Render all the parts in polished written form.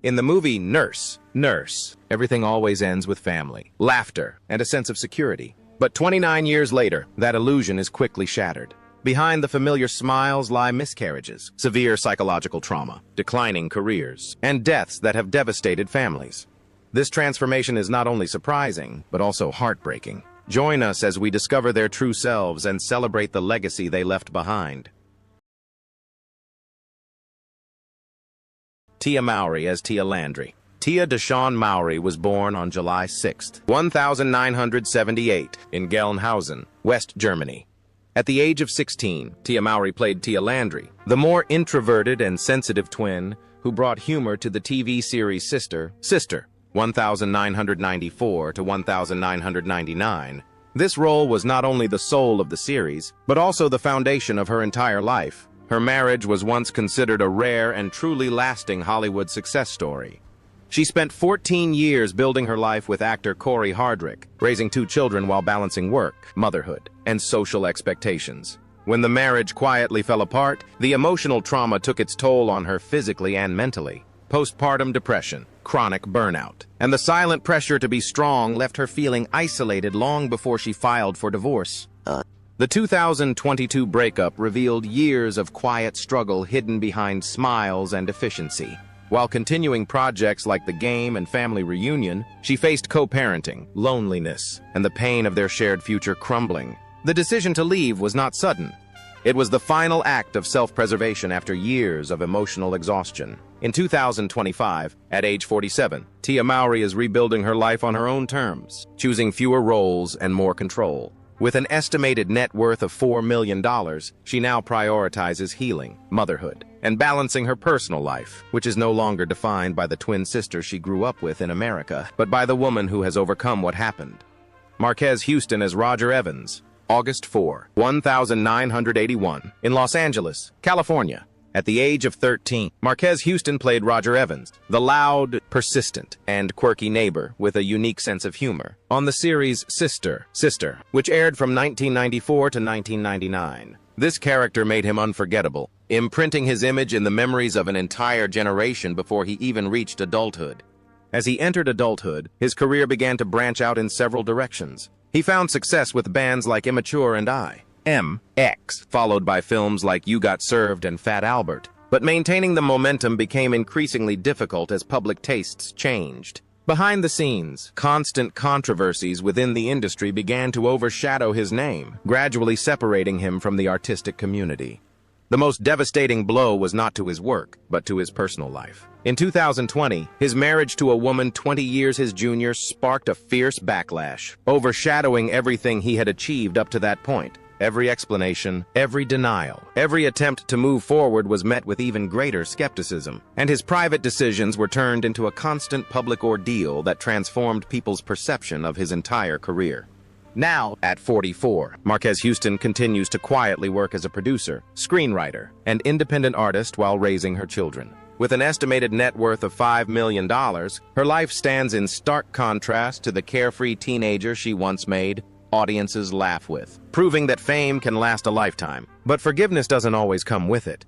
In the movie Nurse, everything always ends with family, laughter, and a sense of security. But 29 years later, that illusion is quickly shattered. Behind the familiar smiles lie miscarriages, severe psychological trauma, declining careers, and deaths that have devastated families. This transformation is not only surprising, but also heartbreaking. Join us as we discover their true selves and celebrate the legacy they left behind. Tia Mowry as Tia Landry. Tia Deshawn Mowry was born on July 6, 1978, in Gelnhausen, West Germany. At the age of 16, Tia Mowry played Tia Landry, the more introverted and sensitive twin who brought humor to the TV series Sister, 1994 to 1999. This role was not only the soul of the series, but also the foundation of her entire life. Her marriage was once considered a rare and truly lasting Hollywood success story. She spent 14 years building her life with actor Corey Hardrick, raising 2 children while balancing work, motherhood, and social expectations. When the marriage quietly fell apart, the emotional trauma took its toll on her physically and mentally. Postpartum depression, chronic burnout, and the silent pressure to be strong left her feeling isolated long before she filed for divorce. The 2022 breakup revealed years of quiet struggle hidden behind smiles and efficiency. While continuing projects like The Game and Family Reunion, she faced co-parenting, loneliness, and the pain of their shared future crumbling. The decision to leave was not sudden. It was the final act of self-preservation after years of emotional exhaustion. In 2025, at age 47, Tia Mowry is rebuilding her life on her own terms, choosing fewer roles and more control. With an estimated net worth of $4 million, she now prioritizes healing, motherhood, and balancing her personal life, which is no longer defined by the twin sister she grew up with in America, but by the woman who has overcome what happened. Marquez Houston as Roger Evans, August 4, 1981, in Los Angeles, California. At the age of 13, Marquez Houston played Roger Evans, the loud, persistent, and quirky neighbor with a unique sense of humor, on the series Sister, which aired from 1994 to 1999. This character made him unforgettable, imprinting his image in the memories of an entire generation before he even reached adulthood. As he entered adulthood, his career began to branch out in several directions. He found success with bands like Immature and MX, followed by films like You Got Served and Fat Albert. But maintaining the momentum became increasingly difficult as public tastes changed. Behind the scenes, constant controversies within the industry began to overshadow his name, gradually separating him from the artistic community. The most devastating blow was not to his work, but to his personal life. In 2020, his marriage to a woman 20 years his junior sparked a fierce backlash, overshadowing everything he had achieved up to that point. Every explanation, every denial, every attempt to move forward was met with even greater skepticism, and his private decisions were turned into a constant public ordeal that transformed people's perception of his entire career. Now, at 44, Marquez Houston continues to quietly work as a producer, screenwriter, and independent artist while raising her children. With an estimated net worth of $5 million, her life stands in stark contrast to the carefree teenager she once made audiences laugh with, proving that fame can last a lifetime. But forgiveness doesn't always come with it.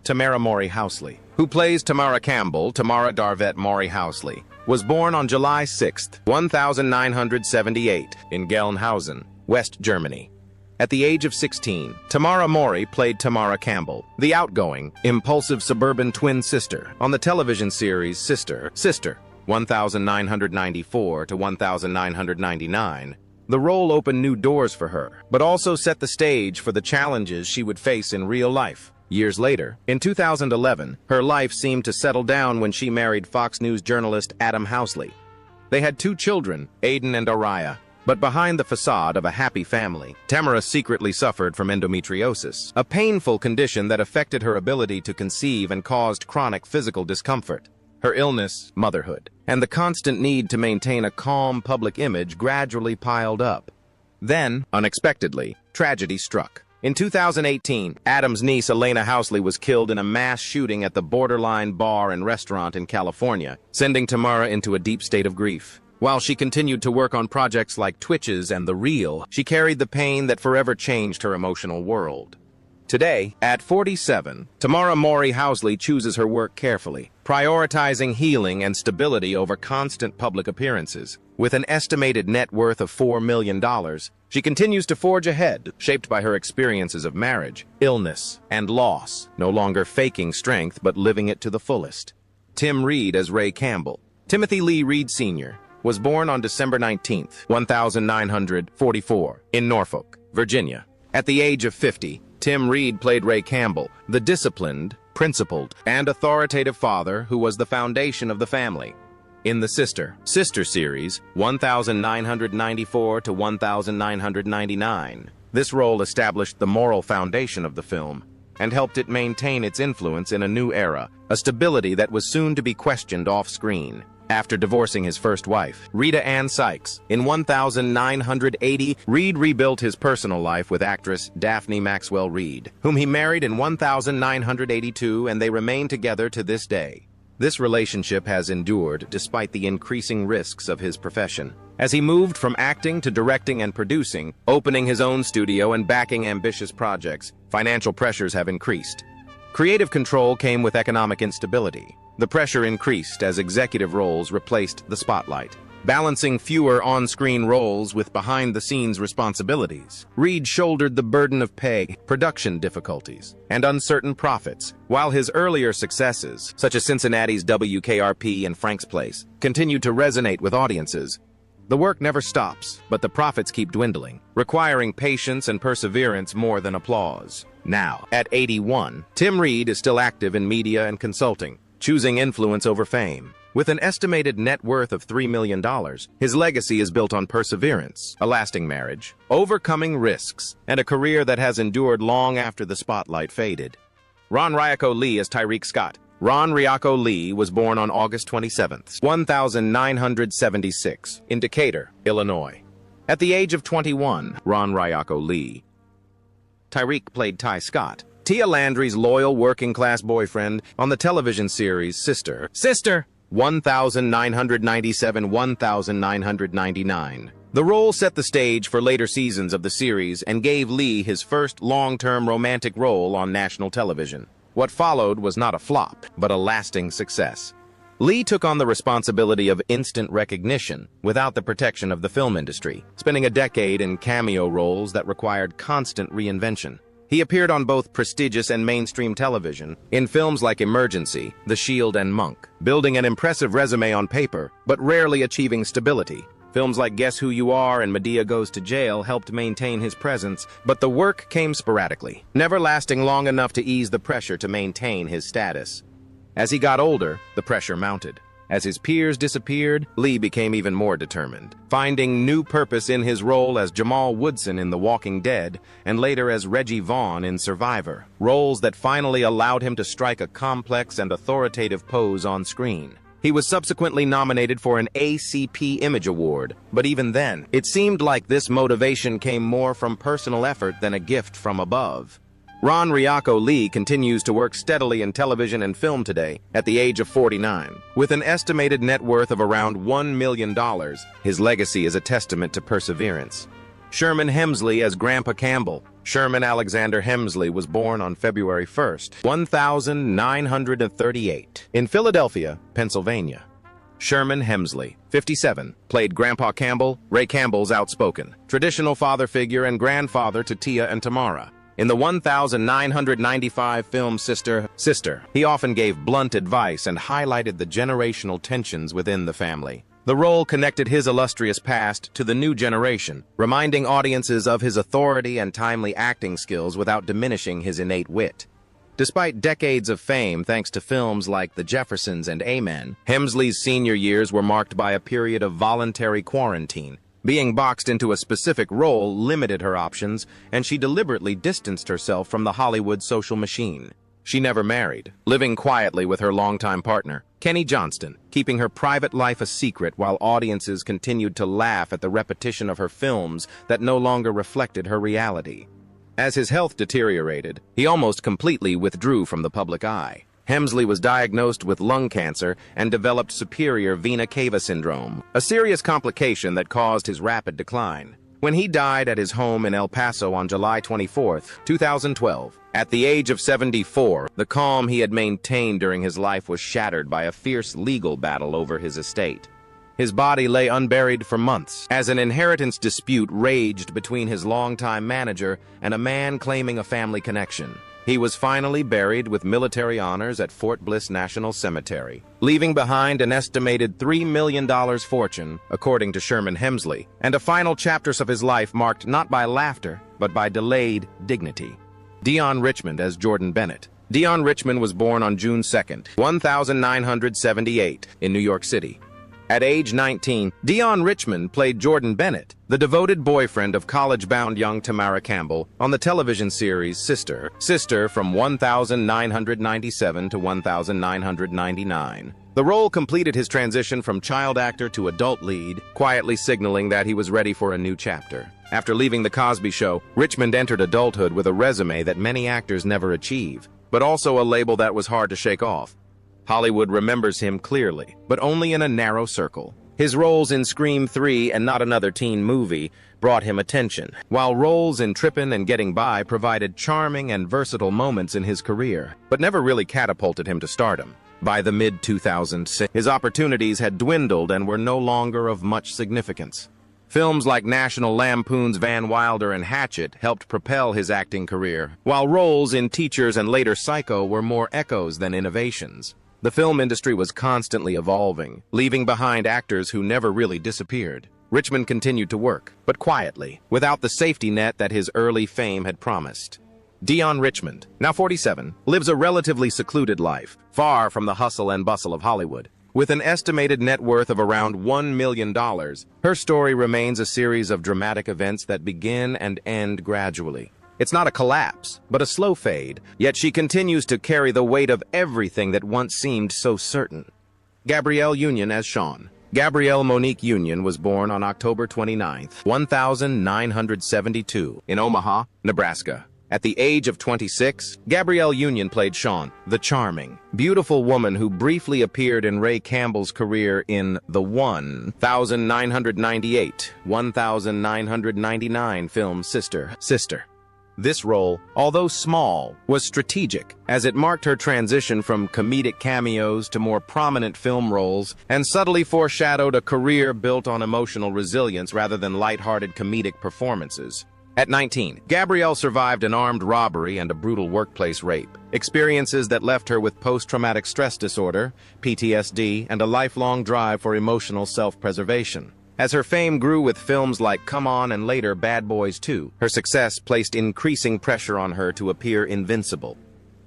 Tamara Mowry-Housley, who plays Tamara Campbell, Tamara Darvette Mowry-Housley, was born on July 6, 1978, in Gelnhausen, West Germany. At the age of 16, Tamara Mowry played Tamara Campbell, the outgoing, impulsive suburban twin sister on the television series Sister, 1994 to 1999. The role opened new doors for her, but also set the stage for the challenges she would face in real life. Years later, in 2011, her life seemed to settle down when she married Fox News journalist Adam Housley. They had 2 children, Aiden and Araya. But behind the facade of a happy family, Tamara secretly suffered from endometriosis, a painful condition that affected her ability to conceive and caused chronic physical discomfort. Her illness, motherhood, and the constant need to maintain a calm public image gradually piled up. Then, unexpectedly, tragedy struck. In 2018, Adam's niece Elena Housley was killed in a mass shooting at the Borderline Bar and Restaurant in California, sending Tamara into a deep state of grief. While she continued to work on projects like Twitches and The Real, she carried the pain that forever changed her emotional world. Today, at 47, Tamara Mowry-Housley chooses her work carefully, prioritizing healing and stability over constant public appearances. With an estimated net worth of $4 million, she continues to forge ahead, shaped by her experiences of marriage, illness, and loss, no longer faking strength but living it to the fullest. Tim Reed as Ray Campbell. Timothy Lee Reed Sr. was born on December 19, 1944, in Norfolk, Virginia. At the age of 50, Tim Reed played Ray Campbell, the disciplined, principled, and authoritative father who was the foundation of the family. In the Sister series, 1994 to 1999, this role established the moral foundation of the film and helped it maintain its influence in a new era, a stability that was soon to be questioned off-screen. After divorcing his first wife, Rita Ann Sykes, in 1980, Reed rebuilt his personal life with actress Daphne Maxwell Reid, whom he married in 1982, and they remain together to this day. This relationship has endured despite the increasing risks of his profession. As he moved from acting to directing and producing, opening his own studio and backing ambitious projects, financial pressures have increased. Creative control came with economic instability. The pressure increased as executive roles replaced the spotlight, balancing fewer on-screen roles with behind-the-scenes responsibilities. Reed shouldered the burden of pay, production difficulties, and uncertain profits, while his earlier successes, such as Cincinnati's WKRP and Frank's Place, continued to resonate with audiences. The work never stops, but the profits keep dwindling, requiring patience and perseverance more than applause. Now, at 81, Tim Reed is still active in media and consulting, choosing influence over fame. With an estimated net worth of $3 million, his legacy is built on perseverance, a lasting marriage, overcoming risks, and a career that has endured long after the spotlight faded. RonReaco Lee as Tyreek Scott. RonReaco Lee was born on August 27, 1976, in Decatur, Illinois. At the age of 21, RonReaco Lee. Tyreek played Ty Scott, Tia Landry's loyal working-class boyfriend on the television series Sister, 1997-1999. The role set the stage for later seasons of the series and gave Lee his first long-term romantic role on national television. What followed was not a flop, but a lasting success. Lee took on the responsibility of instant recognition without the protection of the film industry, spending a decade in cameo roles that required constant reinvention. He appeared on both prestigious and mainstream television, in films like Emergency, The Shield, and Monk, building an impressive resume on paper, but rarely achieving stability. Films like Guess Who You Are and Medea Goes to Jail helped maintain his presence, but the work came sporadically, never lasting long enough to ease the pressure to maintain his status. As he got older, the pressure mounted. As his peers disappeared, Lee became even more determined, finding new purpose in his role as Jamal Woodson in The Walking Dead and later as Reggie Vaughn in Survivor, roles that finally allowed him to strike a complex and authoritative pose on screen. He was subsequently nominated for an ACP Image Award, but even then, it seemed like this motivation came more from personal effort than a gift from above. RonReaco Lee continues to work steadily in television and film today at the age of 49. With an estimated net worth of around $1 million, his legacy is a testament to perseverance. Sherman Hemsley as Grandpa Campbell. Sherman Alexander Hemsley was born on February 1, 1938, in Philadelphia, Pennsylvania. Sherman Hemsley, 57, played Grandpa Campbell, Ray Campbell's outspoken, traditional father figure and grandfather to Tia and Tamara. In the 1995 film Sister, he often gave blunt advice and highlighted the generational tensions within the family. The role connected his illustrious past to the new generation, reminding audiences of his authority and timely acting skills without diminishing his innate wit. Despite decades of fame thanks to films like The Jeffersons and Amen, Hemsley's senior years were marked by a period of voluntary quarantine. Being boxed into a specific role limited her options, and she deliberately distanced herself from the Hollywood social machine. She never married, living quietly with her longtime partner, Kenny Johnston, keeping her private life a secret while audiences continued to laugh at the repetition of her films that no longer reflected her reality. As his health deteriorated, he almost completely withdrew from the public eye. Hemsley was diagnosed with lung cancer and developed superior vena cava syndrome, a serious complication that caused his rapid decline. When he died at his home in El Paso on July 24, 2012, At the age of 74, the calm he had maintained during his life was shattered by a fierce legal battle over his estate. His body lay unburied for months, as an inheritance dispute raged between his longtime manager and a man claiming a family connection. He was finally buried with military honors at Fort Bliss National Cemetery, leaving behind an estimated $3 million fortune, according to Sherman Hemsley, and a final chapters of his life marked not by laughter, but by delayed dignity. Deon Richmond as Jordan Bennett. Deon Richmond was born on June 2, 1978, in New York City. At age 19, Deon Richmond played Jordan Bennett, the devoted boyfriend of college-bound young Tamara Campbell, on the television series Sister from 1997 to 1999. The role completed his transition from child actor to adult lead, quietly signaling that he was ready for a new chapter. After leaving The Cosby Show, Richmond entered adulthood with a resume that many actors never achieve, but also a label that was hard to shake off. Hollywood remembers him clearly, but only in a narrow circle. His roles in Scream 3 and Not Another Teen Movie brought him attention, while roles in Trippin' and Getting By provided charming and versatile moments in his career, but never really catapulted him to stardom. By the mid-2000s, his opportunities had dwindled and were no longer of much significance. Films like National Lampoon's Van Wilder and Hatchet helped propel his acting career, while roles in Teachers and later Psycho were more echoes than innovations. The film industry was constantly evolving, leaving behind actors who never really disappeared. Richmond continued to work, but quietly, without the safety net that his early fame had promised. Deon Richmond, now 47, lives a relatively secluded life, far from the hustle and bustle of Hollywood. With an estimated net worth of around $1 million, her story remains a series of dramatic events that begin and end gradually. It's not a collapse, but a slow fade, yet she continues to carry the weight of everything that once seemed so certain. Gabrielle Union as Sean. Gabrielle Monique Union was born on October 29, 1972, in Omaha, Nebraska. At the age of 26, Gabrielle Union played Sean, the charming, beautiful woman who briefly appeared in Ray Campbell's career in the 1999 film Sister. This role, although small, was strategic, as it marked her transition from comedic cameos to more prominent film roles and subtly foreshadowed a career built on emotional resilience rather than lighthearted comedic performances. At 19, Gabrielle survived an armed robbery and a brutal workplace rape, experiences that left her with post-traumatic stress disorder, PTSD, and a lifelong drive for emotional self-preservation. As her fame grew with films like Come On and later Bad Boys 2, her success placed increasing pressure on her to appear invincible.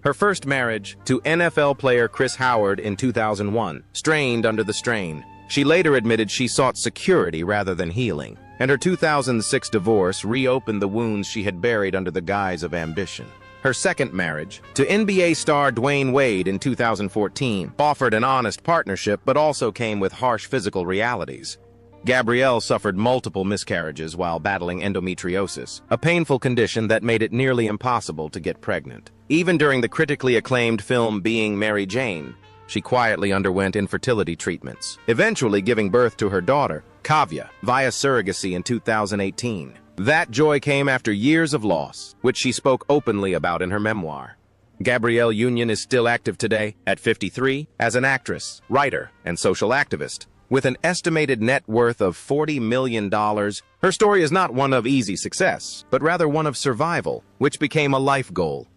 Her first marriage, to NFL player Chris Howard in 2001, strained under the strain. She later admitted she sought security rather than healing, and her 2006 divorce reopened the wounds she had buried under the guise of ambition. Her second marriage, to NBA star Dwayne Wade in 2014, offered an honest partnership but also came with harsh physical realities. Gabrielle suffered multiple miscarriages while battling endometriosis, a painful condition that made it nearly impossible to get pregnant. Even during the critically acclaimed film Being Mary Jane, she quietly underwent infertility treatments, eventually giving birth to her daughter, Kavya, via surrogacy in 2018. That joy came after years of loss, which she spoke openly about in her memoir. Gabrielle Union is still active today, at 53, as an actress, writer, and social activist. With an estimated net worth of $40 million, her story is not one of easy success, but rather one of survival, which became a life goal.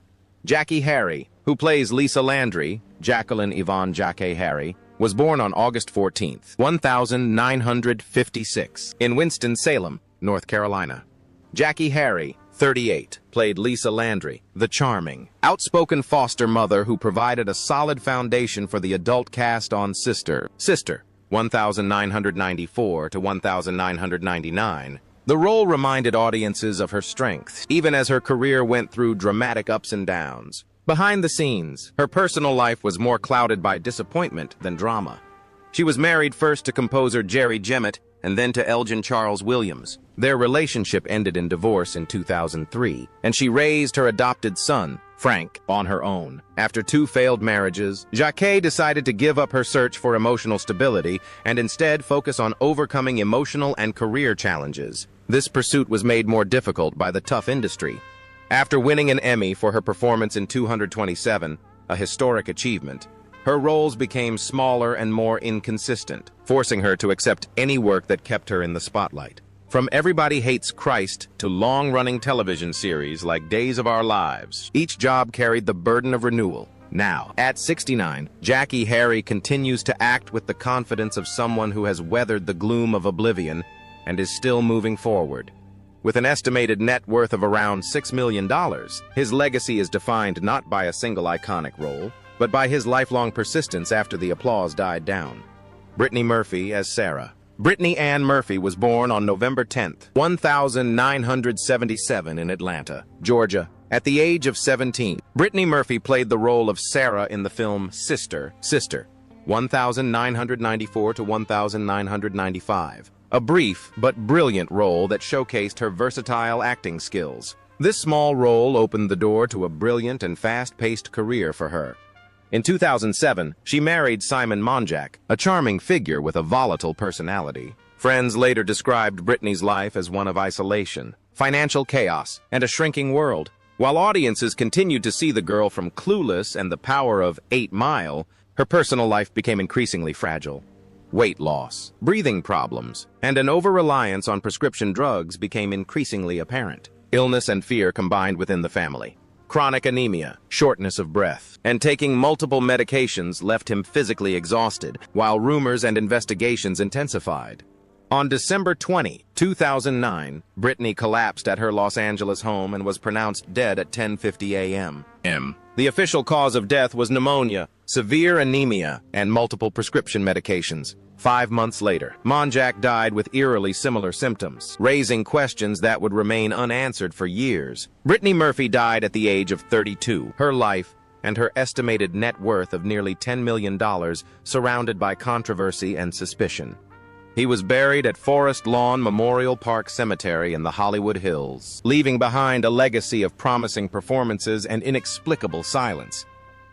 Jackée Harry, who plays Lisa Landry, Jacqueline Yvonne Jackée Harry, was born on August 14, 1956, in Winston-Salem, North Carolina. Jackée Harry, 38, played Lisa Landry, the charming, outspoken foster mother who provided a solid foundation for the adult cast on Sister, 1994 to 1999. The role reminded audiences of her strength, even as her career went through dramatic ups and downs. Behind the scenes, her personal life was more clouded by disappointment than drama. She was married first to composer Jerry Jemmett and then to Elgin Charles Williams. Their relationship ended in divorce in 2003, and she raised her adopted son, Frank, on her own. After 2 failed marriages, Jackée decided to give up her search for emotional stability and instead focus on overcoming emotional and career challenges. This pursuit was made more difficult by the tough industry. After winning an Emmy for her performance in 227, a historic achievement, her roles became smaller and more inconsistent, forcing her to accept any work that kept her in the spotlight. From Everybody Hates Christ to long-running television series like Days of Our Lives, each job carried the burden of renewal. Now, at 69, Jackée Harry continues to act with the confidence of someone who has weathered the gloom of oblivion and is still moving forward. With an estimated net worth of around $6 million, his legacy is defined not by a single iconic role, but by his lifelong persistence after the applause died down. Brittany Murphy as Sarah. Brittany Ann Murphy was born on November 10, 1977 in Atlanta, Georgia. At the age of 17, Brittany Murphy played the role of Sarah in the film Sister, 1994 to 1995. A brief but brilliant role that showcased her versatile acting skills. This small role opened the door to a brilliant and fast-paced career for her. In 2007, she married Simon Monjack, a charming figure with a volatile personality. Friends later described Brittany's life as one of isolation, financial chaos, and a shrinking world. While audiences continued to see the girl from Clueless and The Power of 8 Mile, her personal life became increasingly fragile. Weight loss, breathing problems, and an over-reliance on prescription drugs became increasingly apparent. Illness and fear combined within the family. Chronic anemia, shortness of breath, and taking multiple medications left him physically exhausted, while rumors and investigations intensified. On December 20, 2009, Brittany collapsed at her Los Angeles home and was pronounced dead at 10:50 a.m. The official cause of death was pneumonia, severe anemia, and multiple prescription medications. 5 months later, Monjack died with eerily similar symptoms, raising questions that would remain unanswered for years. Brittany Murphy died at the age of 32. Her life and her estimated net worth of nearly $10 million surrounded by controversy and suspicion. He was buried at Forest Lawn Memorial Park Cemetery in the Hollywood Hills, leaving behind a legacy of promising performances and inexplicable silence.